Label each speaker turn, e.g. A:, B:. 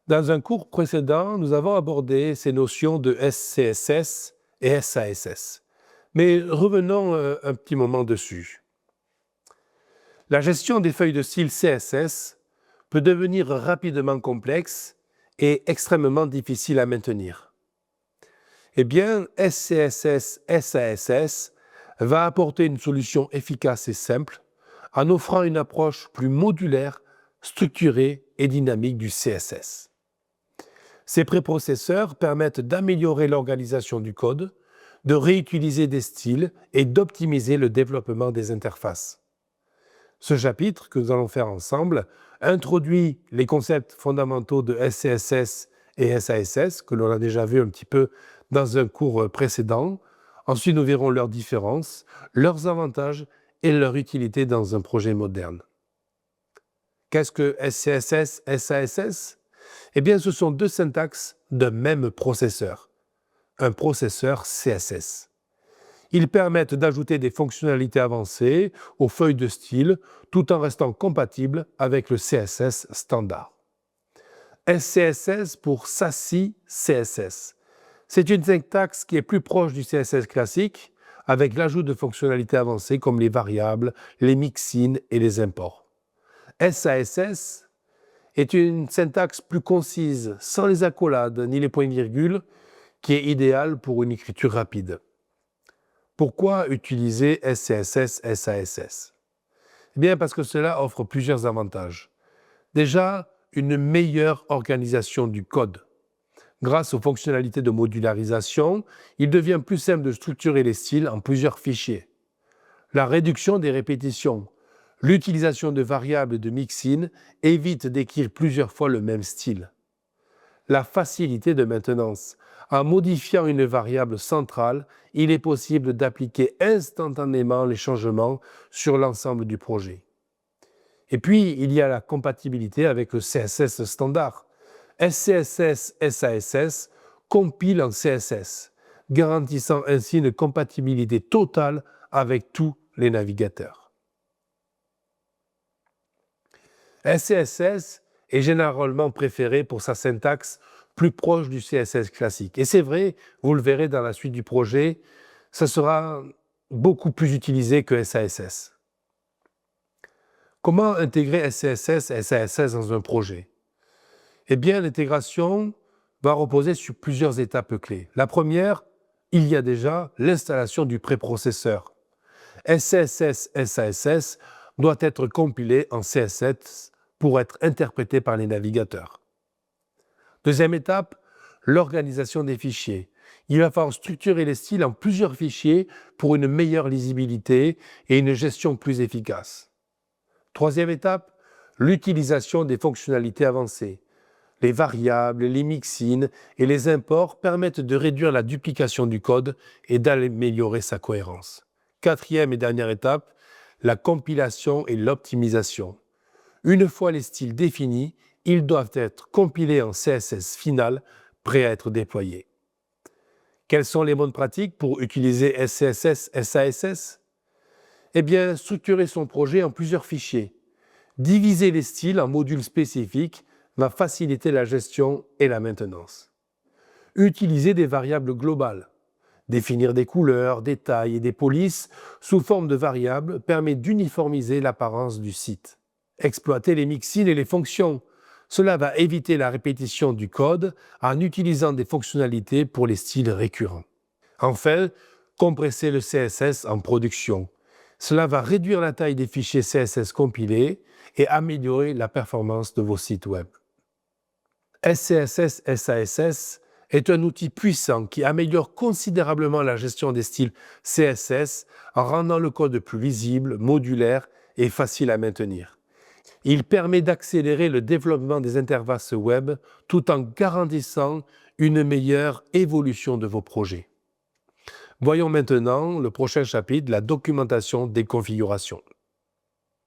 A: Dans un cours précédent, nous avons abordé ces notions de SCSS et SASS. Mais revenons un petit moment dessus. La gestion des feuilles de style CSS peut devenir rapidement complexe et extrêmement difficile à maintenir. Eh bien, SCSS, SASS va apporter une solution efficace et simple en offrant une approche plus modulaire, structurée et dynamique du CSS. Ces préprocesseurs permettent d'améliorer l'organisation du code, de réutiliser des styles et d'optimiser le développement des interfaces. Ce chapitre que nous allons faire ensemble introduit les concepts fondamentaux de SCSS et SASS, que l'on a déjà vu un petit peu dans un cours précédent. Ensuite, nous verrons leurs différences, leurs avantages et leur utilité dans un projet moderne. Qu'est-ce que SCSS, SASS ? Eh bien, ce sont deux syntaxes d'un même processeur, un processeur CSS. Ils permettent d'ajouter des fonctionnalités avancées aux feuilles de style tout en restant compatibles avec le CSS standard. SCSS pour SASSI CSS. C'est une syntaxe qui est plus proche du CSS classique avec l'ajout de fonctionnalités avancées comme les variables, les mixins et les imports. SASS est une syntaxe plus concise, sans les accolades ni les points-virgules, qui est idéale pour une écriture rapide. Pourquoi utiliser SCSS, SASS ? Eh bien, parce que cela offre plusieurs avantages. Déjà, une meilleure organisation du code. Grâce aux fonctionnalités de modularisation, il devient plus simple de structurer les styles en plusieurs fichiers. La réduction des répétitions. L'utilisation de variables de mixin évite d'écrire plusieurs fois le même style. La facilité de maintenance. En modifiant une variable centrale, il est possible d'appliquer instantanément les changements sur l'ensemble du projet. Et puis, il y a la compatibilité avec le CSS standard. SCSS, SASS compile en CSS, garantissant ainsi une compatibilité totale avec tous les navigateurs. SCSS est généralement préféré pour sa syntaxe plus proche du CSS classique. Et c'est vrai, vous le verrez dans la suite du projet, ça sera beaucoup plus utilisé que SASS. Comment intégrer SCSS et SASS dans un projet ? Eh bien, l'intégration va reposer sur plusieurs étapes clés. La première, il y a déjà l'installation du préprocesseur. SCSS, SASS doit être compilé en CSS pour être interprété par les navigateurs. Deuxième étape, l'organisation des fichiers. Il va falloir structurer les styles en plusieurs fichiers pour une meilleure lisibilité et une gestion plus efficace. Troisième étape, l'utilisation des fonctionnalités avancées. Les variables, les mixins et les imports permettent de réduire la duplication du code et d'améliorer sa cohérence. Quatrième et dernière étape, la compilation et l'optimisation. Une fois les styles définis, ils doivent être compilés en CSS final, prêt à être déployés. Quelles sont les bonnes pratiques pour utiliser SCSS, SASS ? Eh bien, structurer son projet en plusieurs fichiers. Diviser les styles en modules spécifiques va faciliter la gestion et la maintenance. Utiliser des variables globales. Définir des couleurs, des tailles et des polices sous forme de variables permet d'uniformiser l'apparence du site. Exploiter les mixins et les fonctions. Cela va éviter la répétition du code en utilisant des fonctionnalités pour les styles récurrents. Enfin, compresser le CSS en production. Cela va réduire la taille des fichiers CSS compilés et améliorer la performance de vos sites web. SCSS SASS est un outil puissant qui améliore considérablement la gestion des styles CSS en rendant le code plus lisible, modulaire et facile à maintenir. Il permet d'accélérer le développement des interfaces web tout en garantissant une meilleure évolution de vos projets. Voyons maintenant le prochain chapitre, la documentation des configurations.